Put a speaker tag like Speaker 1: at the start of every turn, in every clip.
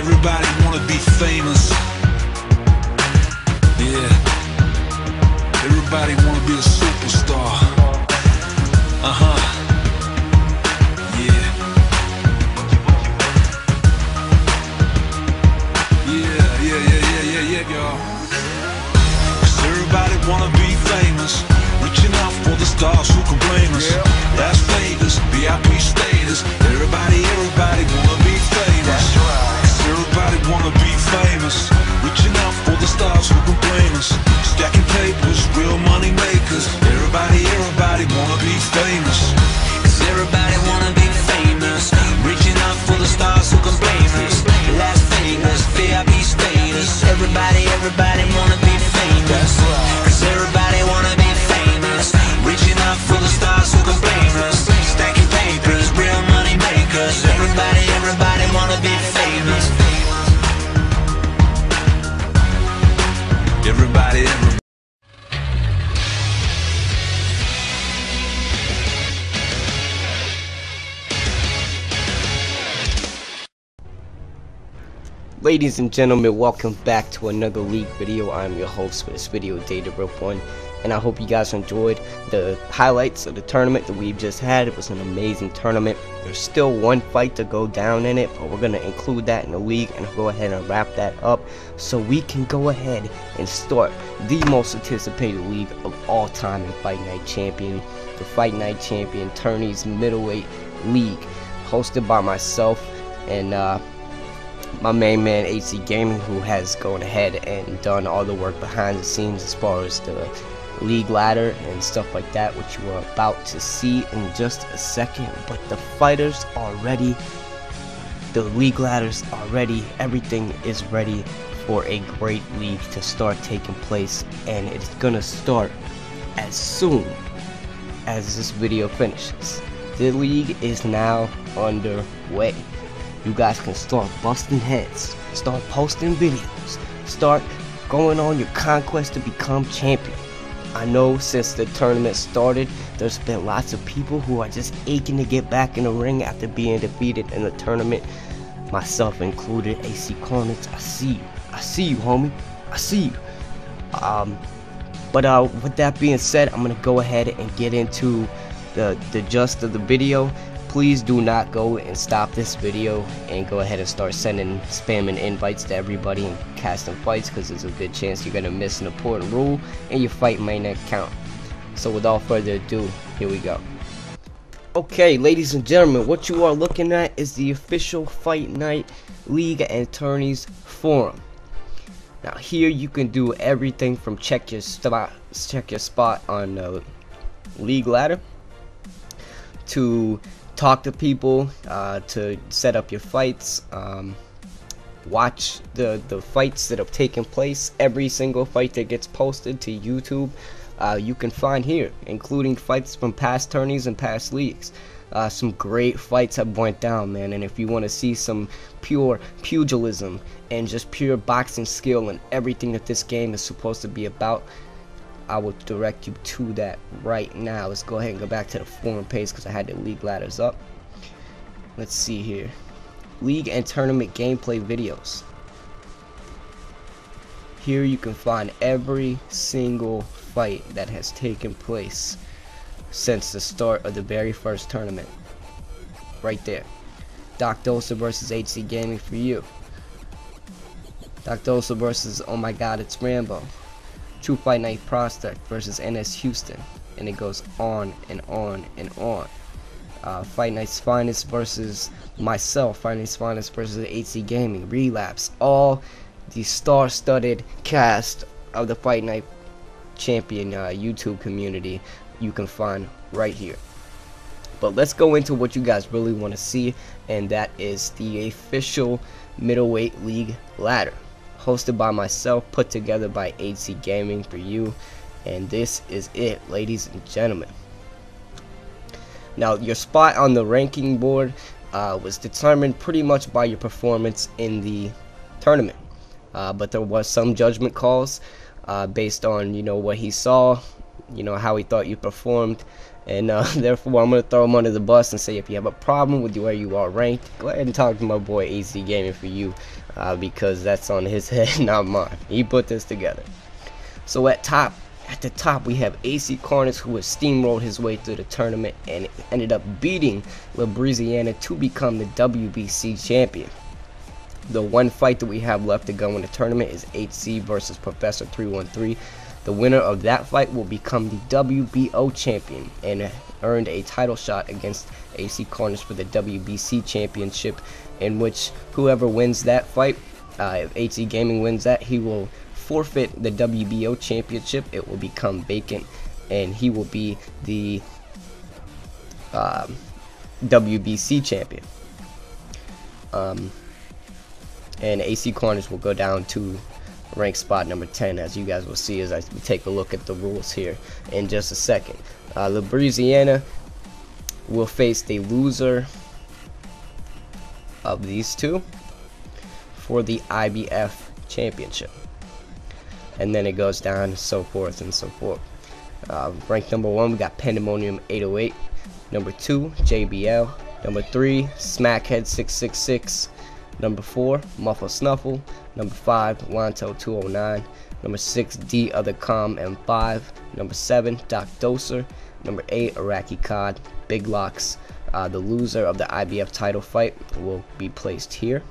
Speaker 1: Everybody wanna be famous. Yeah. Everybody wanna be a superstar. Yeah. Yeah, y'all. 'Cause everybody wanna be famous. Reaching out for the stars, who can blame us? Las Vegas, VIP status. Everybody wanna be famous. 'Cause everybody wanna be famous. Reaching out for the stars, who can blame us? Stacking papers, real money makers. Everybody wanna be famous.
Speaker 2: 'Cause everybody wanna be famous. Reaching out for the stars, who can blame us? Las Vegas, VIP status. Everybody wanna be famous. 'Cause everybody wanna be famous. Reaching out for the stars, who can blame us? Stacking papers, real money makers. Everybody wanna be famous.
Speaker 1: Everybody.
Speaker 3: Ladies and gentlemen, welcome back to another league video. I'm your host for this video, DataRip1, and I hope you guys enjoyed the highlights of the tournament that we've just had. It was an amazing tournament. There's still one fight to go down in it, but we're going to include that in the league and go ahead and wrap that up so we can go ahead and start the most anticipated league of all time in Fight Night Champion, the Fight Night Champion Tourneys Middleweight League, hosted by myself and my main man HC Gaming, who has gone ahead and done all the work behind the scenes as far as the league ladder and stuff like that, which you are about to see in just a second. But the fighters are ready, the league ladders are ready, everything is ready for a great league to start taking place, and it's gonna start as soon as this video finishes. The league is now underway. You guys can start busting heads, start posting videos, start going on your conquest to become champion. I know since the tournament started, there's been lots of people who are just aching to get back in the ring after being defeated in the tournament, myself included. AC Carnage, I see you, homie, I see you. But with that being said, I'm gonna go ahead and get into the gist of the video. Please do not go and stop this video and go ahead and start spamming invites to everybody and casting fights, because there's a good chance you're going to miss an important rule and your fight may not count. So without further ado, here we go. Okay, ladies and gentlemen, what you are looking at is the official Fight Night League and Tourneys forum. Now here you can do everything from check your spot on the league ladder, to talk to people, to set up your fights, watch the fights that have taken place. Every single fight that gets posted to YouTube, you can find here, including fights from past tourneys and past leagues. Some great fights have went down, man, and if you want to see some pure pugilism and just pure boxing skill and everything that this game is supposed to be about, I will direct you to that right now. Let's go ahead and go back to the forum page because I had the league ladders up. Let's see here. League and tournament gameplay videos. Here you can find every single fight that has taken place since the start of the very first tournament. Right there. Doc Dosa versus HC Gaming for you. Doc Dosa versus Oh My God, It's Rambo. True Fight Night Prospect versus NS Houston, and it goes on and on and on. Fight Night's Finest versus myself, Fight Night's Finest versus HC Gaming, Relapse, all the star-studded cast of the Fight Night Champion YouTube community you can find right here. But let's go into what you guys really want to see, and that is the official middleweight league ladder, hosted by myself, put together by HC Gaming for you, and this is it, ladies and gentlemen. Now, your spot on the ranking board was determined pretty much by your performance in the tournament, but there was some judgment calls based on, you know, what he saw, you know, how he thought you performed, And therefore, I'm going to throw him under the bus and say, if you have a problem with where you are ranked, go ahead and talk to my boy AC Gaming for you, because that's on his head, not mine. He put this together. So at the top, we have AC Carnage, who has steamrolled his way through the tournament and ended up beating Louisiana to become the WBC champion. The one fight that we have left to go in the tournament is HC versus Professor 313. The winner of that fight will become the WBO champion and earned a title shot against AC Carnage for the WBC championship, in which whoever wins that fight, if HC Gaming wins that, he will forfeit the WBO championship. It will become vacant, and he will be the WBC champion. And AC Carnage will go down to rank spot number 10, as you guys will see as I take a look at the rules here in just a second. Louisiana will face the loser of these two for the IBF championship, and then it goes down so forth and so forth. Rank number 1, we got Pandemonium 808. Number 2, JBL. Number 3, Smackhead 666. Number 4, Muffle Snuffle. Number 5, Wanto 209. Number 6, D Other Com M5. Number 7, Doc Doser. Number 8, Iraqi Cod, Big Locks. The loser of the IBF title fight will be placed here.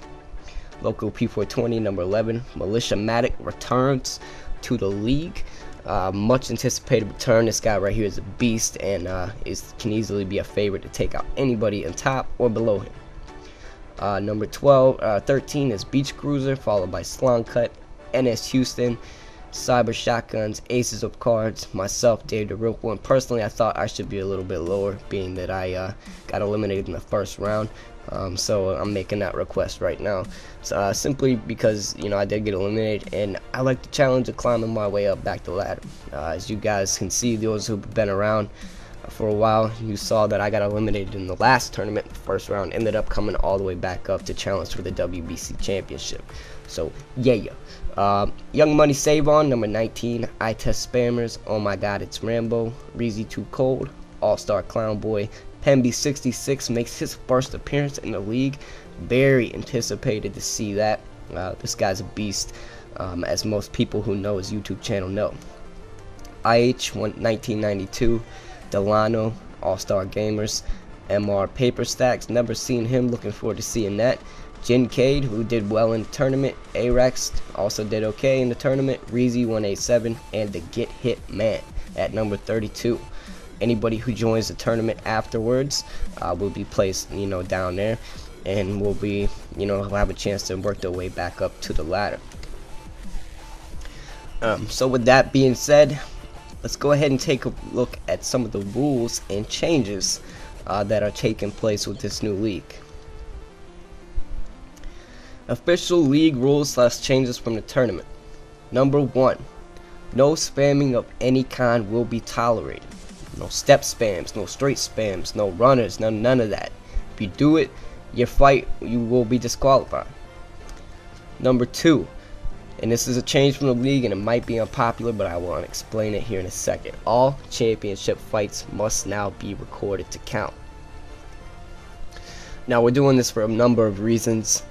Speaker 3: Local P420, number 11, Militia Matic returns to the league. Much anticipated return. This guy right here is a beast, and can easily be a favorite to take out anybody in top or below him. Number 13 is Beach Cruiser, followed by Slon Cut, NS Houston, Cyber Shotguns, Aces of Cards, myself, Dave the Real One. Personally, I thought I should be a little bit lower, being that I got eliminated in the first round. So I'm making that request right now, simply because, you know, I did get eliminated, and I like the challenge of climbing my way up back the ladder. As you guys can see, those who've been around for a while, you saw that I got eliminated in the last tournament. The first round ended up coming all the way back up to challenge for the WBC championship. So yeah. Young Money Save On, number 19, I Test Spammers, Oh My God It's Rambo, Reezy Too Cold, All-Star Clown Boy, Pemby66 makes his first appearance in the league. Very anticipated to see that. This guy's a beast, as most people who know his YouTube channel know. IH1992, Delano, All-Star Gamers, MR Paper Stacks, never seen him, looking forward to seeing that. Jincade, who did well in the tournament. Arax also did okay in the tournament. Reezy187, and the Get Hit Man at number 32. Anybody who joins the tournament afterwards will be placed, you know, down there, and will be, you know, have a chance to work their way back up to the ladder. So with that being said, let's go ahead and take a look at some of the rules and changes that are taking place with this new league. Official league rules / changes from the tournament. Number 1, no spamming of any kind will be tolerated. No step spams, no straight spams, no runners, none of that. If you do it, you will be disqualified. Number 2, and this is a change from the league, and it might be unpopular, but I will explain it here in a second. All championship fights must now be recorded to count. Now, we're doing this for a number of reasons,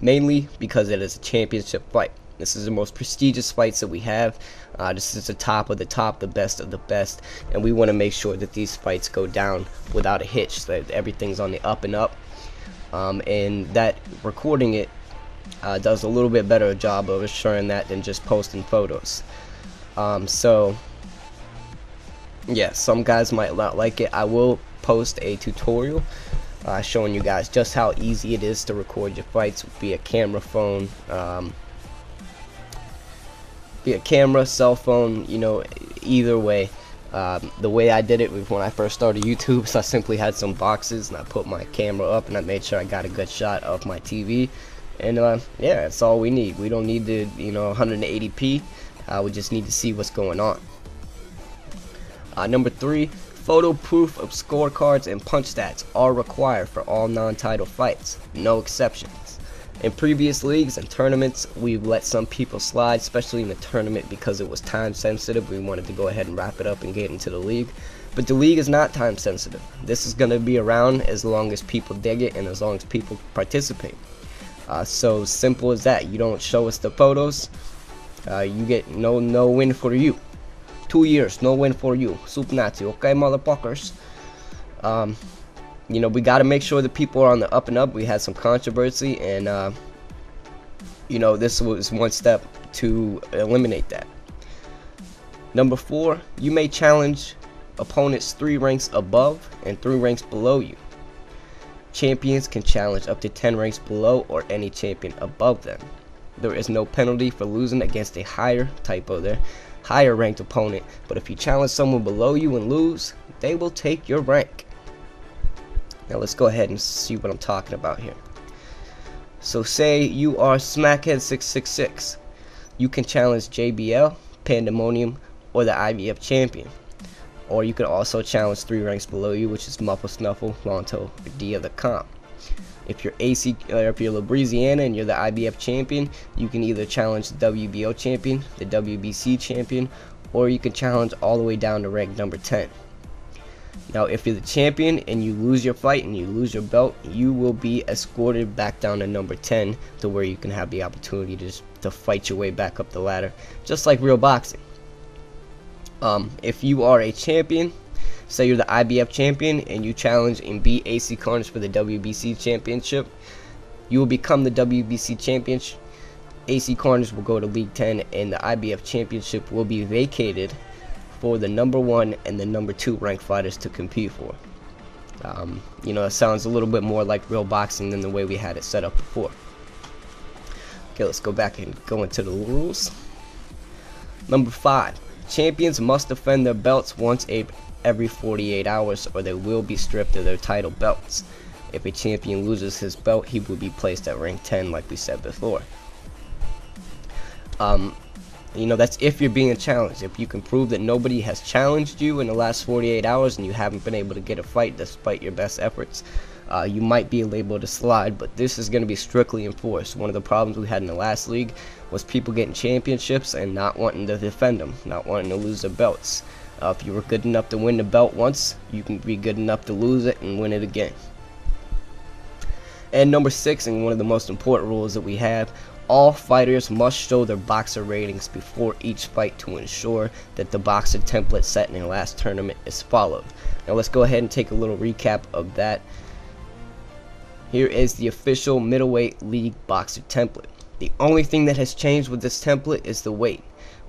Speaker 3: mainly because it is a championship fight. This is the most prestigious fights that we have. This is the top of the top, the best of the best, and we want to make sure that these fights go down without a hitch, so that everything's on the up and up, and that recording it does a little bit better job of assuring that than just posting photos. So yeah, some guys might not like it. I will post a tutorial showing you guys just how easy it is to record your fights via camera, phone, via camera, cell phone, you know, either way. The way I did it was when I first started YouTube, so I simply had some boxes and I put my camera up and I made sure I got a good shot of my TV, and yeah, that's all we need. We don't need the, you know, 180p. We just need to see what's going on. Number 3, photo proof of scorecards and punch stats are required for all non-title fights, no exceptions. In previous leagues and tournaments, we've let some people slide, especially in the tournament because it was time sensitive. We wanted to go ahead and wrap it up and get into the league. But the league is not time sensitive. This is going to be around as long as people dig it and as long as people participate. So simple as that. You don't show us the photos, you get no win for you. 2 years, no win for you. Supnati, okay, motherfuckers. You know, we got to make sure that people are on the up and up. We had some controversy, and you know, this was one step to eliminate that. Number 4, you may challenge opponents 3 ranks above and 3 ranks below you. Champions can challenge up to 10 ranks below or any champion above them. There is no penalty for losing against a higher ranked opponent, but if you challenge someone below you and lose, they will take your rank. Now let's go ahead and see what I'm talking about here. So say you are Smackhead666. You can challenge JBL, Pandemonium, or the IBF champion. Or you can also challenge 3 ranks below you, which is Muffle Snuffle, Lonto, or Dia the Comp. If you're Labriziana and you're the IBF champion, you can either challenge the WBO champion, the WBC champion, or you can challenge all the way down to rank number 10. Now, if you're the champion and you lose your fight and you lose your belt, you will be escorted back down to number 10 to where you can have the opportunity to fight your way back up the ladder, just like real boxing. If you are a champion, say you're the IBF champion and you challenge and beat AC Carnage for the WBC championship, you will become the WBC champion. AC Carnage will go to League 10 and the IBF championship will be vacated for the number 1 and the number 2 ranked fighters to compete for. You know, it sounds a little bit more like real boxing than the way we had it set up before. Okay, let's go back and go into the rules. Number 5, champions must defend their belts once every 48 hours or they will be stripped of their title belts. If a champion loses his belt, he will be placed at rank 10 like we said before. You know, that's if you're being challenged. If you can prove that nobody has challenged you in the last 48 hours and you haven't been able to get a fight despite your best efforts, you might be able to slide, but this is going to be strictly enforced. One of the problems we had in the last league was people getting championships and not wanting to defend them, not wanting to lose their belts. If you were good enough to win the belt once, you can be good enough to lose it and win it again. And number 6, and one of the most important rules that we have, all fighters must show their boxer ratings before each fight to ensure that the boxer template set in the last tournament is followed. Now let's go ahead and take a little recap of that. Here is the official middleweight league boxer template. The only thing that has changed with this template is the weight.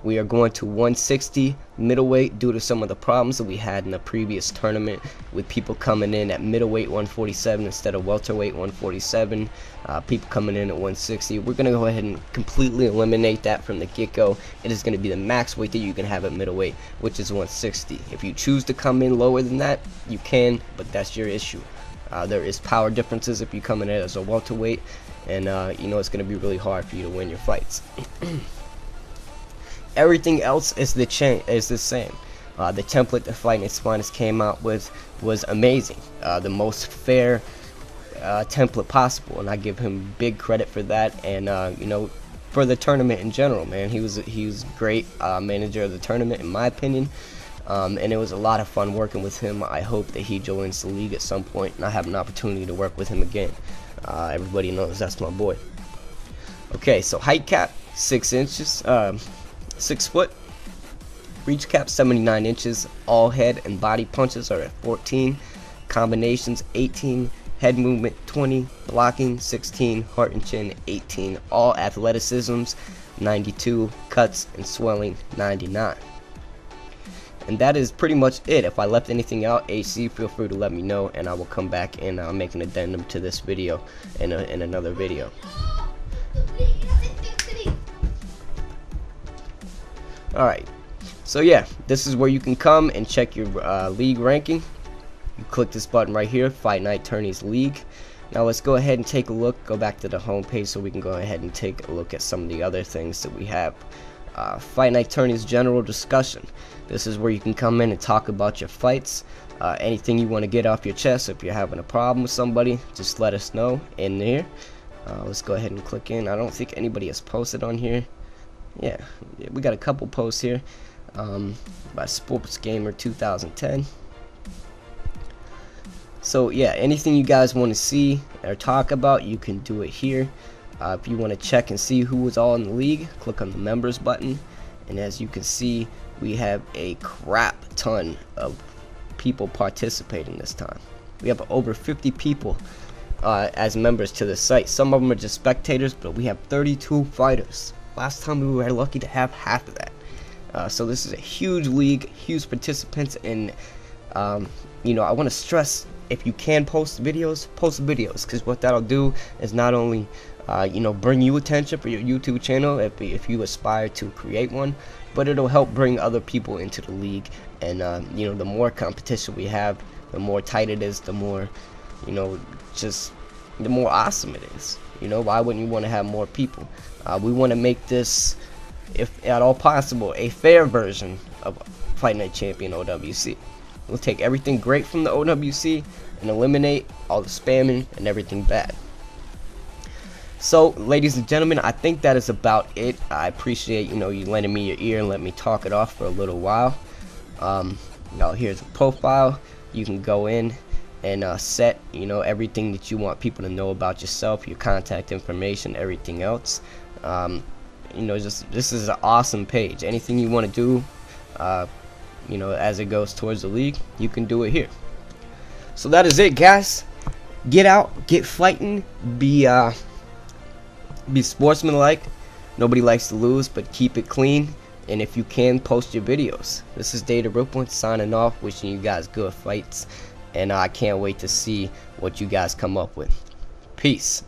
Speaker 3: We are going to 160 middleweight due to some of the problems that we had in the previous tournament with people coming in at middleweight 147 instead of welterweight 147, people coming in at 160. We're going to go ahead and completely eliminate that from the get-go. It is going to be the max weight that you can have at middleweight, which is 160. If you choose to come in lower than that, you can, but that's your issue. There is power differences if you come in as a welterweight, and you know it's going to be really hard for you to win your fights. Everything else is the same. The template that Fighting Finest came out with was amazing. The most fair template possible, and I give him big credit for that. And you know, for the tournament in general, man, he was great manager of the tournament in my opinion. And it was a lot of fun working with him. I hope that he joins the league at some point, and I have an opportunity to work with him again. Everybody knows that's my boy. Okay, so height cap 6 inches. 6 foot, reach cap 79 inches, all head and body punches are at 14, combinations 18, head movement 20, blocking 16, heart and chin 18, all athleticisms 92, cuts and swelling 99. And that is pretty much it. If I left anything out, AC, feel free to let me know and I will come back and make an addendum to this video in another video. Alright, so yeah, this is where you can come and check your league ranking. You click this button right here, Fight Night Tourneys League. Now let's go ahead and take a look, go back to the home page so we can go ahead and take a look at some of the other things that we have. Fight Night Tourneys General Discussion. This is where you can come in and talk about your fights. Anything you want to get off your chest. If you're having a problem with somebody, just let us know in there. Let's go ahead and click in. I don't think anybody has posted on here. Yeah, we got a couple posts here by Sports Gamer 2010. So yeah, anything you guys want to see or talk about, you can do it here. If you want to check and see who was all in the league, click on the members button, and as you can see, we have a crap ton of people participating this time. We have over 50 people as members to the site. Some of them are just spectators, but we have 32 fighters. Last time we were lucky to have half of that. So this is a huge league, huge participants, and you know, I want to stress, if you can post videos, because what that'll do is not only you know, bring you attention for your YouTube channel if you aspire to create one, but it'll help bring other people into the league. And you know, the more competition we have, the more tight it is, the more, you know, just the more awesome it is. You know, why wouldn't you want to have more people? We want to make this, if at all possible, a fair version of Fight Night Champion OWC. We'll take everything great from the OWC and eliminate all the spamming and everything bad. So, ladies and gentlemen, I think that is about it. I appreciate, you know, you lending me your ear and let me talk it off for a little while. Now here's a profile. You can go in and set, you know, everything that you want people to know about yourself, your contact information, everything else. You know, just this is an awesome page. Anything you want to do, you know, as it goes towards the league, you can do it here. So that is it, guys. Get out, get fighting, be sportsmanlike. Nobody likes to lose, but keep it clean. And if you can, post your videos. This is Data Ripple signing off, wishing you guys good fights, and I can't wait to see what you guys come up with. Peace.